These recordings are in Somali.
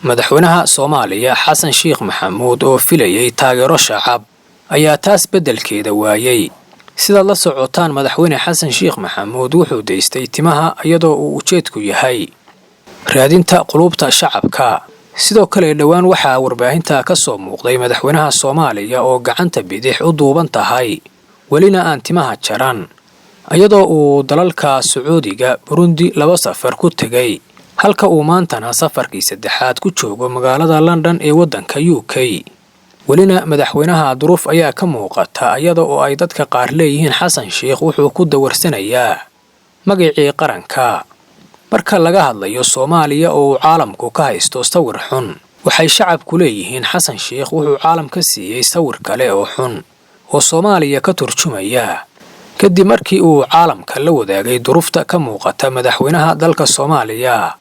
madaxweynaha Soomaaliya Xasan Sheekh Maxamuud oo filayay taageero shacab ayaa taas bedelkeeda waayay. sida la socotaan madaxweyne Xasan Sheekh Maxamuud wuxuu deystay timaha iyadoo uu ujeedku yahay raadinta qulubta shacabka. sidoo kale dhawaan waxaa warbaahinta ka soo muuqday madaxweynaha Soomaaliya oo gacanta bidix u duuban tahay welina aan timaha jaran iyadoo uu dalalka Sacuudiga Burundi laba safar ku tagay halka uu maantana safarkii saddexaad ku joogo magaalada London ee wadanka UK. welina madaxweynaha duruuf ayaa ka muuqata iyadoo ay dadka qaar leeyihiin Xasan Sheekh wuxuu ku dawarsanayaa magacii qaranka. marka laga hadlayo Soomaaliya oo caalamku ka haysto sawir xun waxay shacabku leeyihiin Xasan Sheekh wuxuu caalamka siiyay sawir kale oo xun oo Soomaaliya ka turjumaya kadib markii uu caalamka la wadaagay duruufta ka muuqata madaxweynaha dalka Soomaaliya.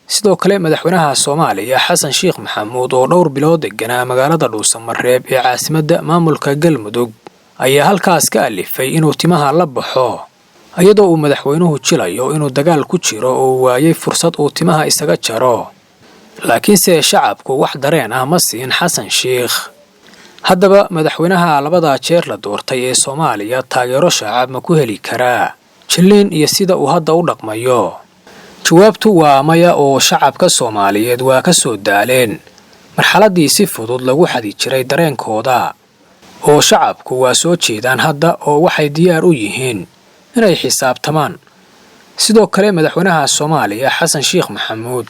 sidoo kale madaxweynaha Soomaaliya Xasan Sheekh Maxamuud oo dhowr bilood deganaa magaalada Dhuusamareeb ee caasimadda maamulka Galmudug ayaa halkaas ka alifay inuu timaha la baxo iyadoo uu madaxweynuhu jilayo inuu dagaal ku jiro oo waayay fursad uu timaha isaga jaro. laakiinse shacabku wax dareen ah ma siin Xasan Sheekh. haddaba madaxweynaha labada jeer la doortay ee Soomaaliya taageero shacab ma ku heli karaa jilin iyo sida uu hadda u dhaqmayo? jawaabtu waa maya oo shacabka Soomaaliyeed waa ka soo daaleen marxaladii si fudud lagu xadi jiray dareenkooda oo shacabku waa soo jeedaan hadda oo waxay diyaar u yihiin inay xisaabtamaan. sidoo kale madaxweynaha Soomaaliya Xasan Sheekh Maxamuud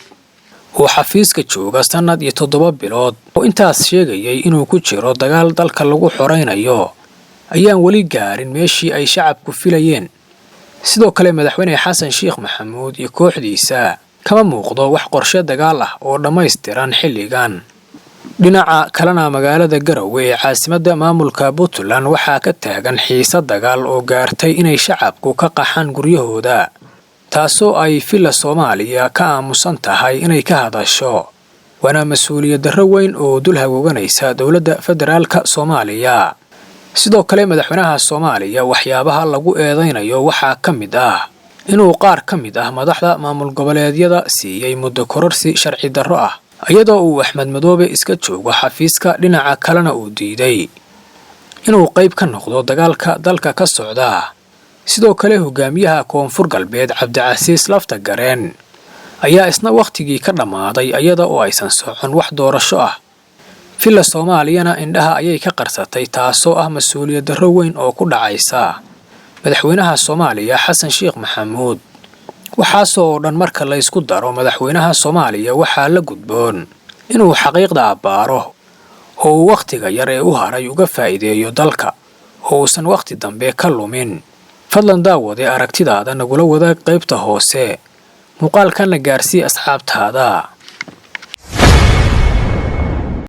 oo xafiiska jooga sanad iyo 7 bilood oo intaas sheegayay inuu ku jiro dagaal dalka lagu xoreynayo ayaan wali gaarin meeshii ay shacabku filayeen. sidoo kale madaxweyne Xasan Sheekh Maxamuud iyo kooxdiisa kama muuqdo wax qorshe dagaal ah oo dhameystiran xilligan. dhinaca kalena magaalada Garowe ee caasimadda maamulka Puntland waxaa ka taagan xiisad dagaal oo gaartay inay shacabku ka qaxaan guryahooda taasoo ay fila Soomaaliya ka aamusan tahay inay ka hadasho. waana mas'uuliyad darro weyn oo dul hagooganaysa dowladda federaalka Soomaaliya. sidoo kale madaxweynaha Soomaaliya waxyaabaha lagu eedeynayo waxaa ka mid ah inuu qaar ka mid ah madaxda maamul goboleedyada siiyay muddo kororsi sharci darro ah iyadoo uu Axmed Madoobe iska joogo xafiiska dhinaca kalena uu diiday inuu qayb ka noqdo dagaalka dalka ka socda. sidoo kale hogaamiyaha Koonfur Galbeed Cabdicasiis Laftagareen ayaa isna waqtigii ka dhamaaday iyadoo aysan socon wax doorasho ah. fila Soomaaliyana indhaha ayay ka qarsatay taasoo ah mas'uuliyad darro weyn oo ku dhacaysa madaxweynaha Soomaaliya Xasan Sheekh Maxamuud. waxaasoo dhan marka la isku daro madaxweynaha Soomaaliya waxaa la gudboon inuu xaqiiqda abaaro oo uu waqtiga yar ee u haray uga faa'iideeyo dalka oo uusan waqti dambe ka lumin. fadlan daawade aragtidaada nagula wadaag qaybta hoose muuqaalkana gaarsii asxaabtaada.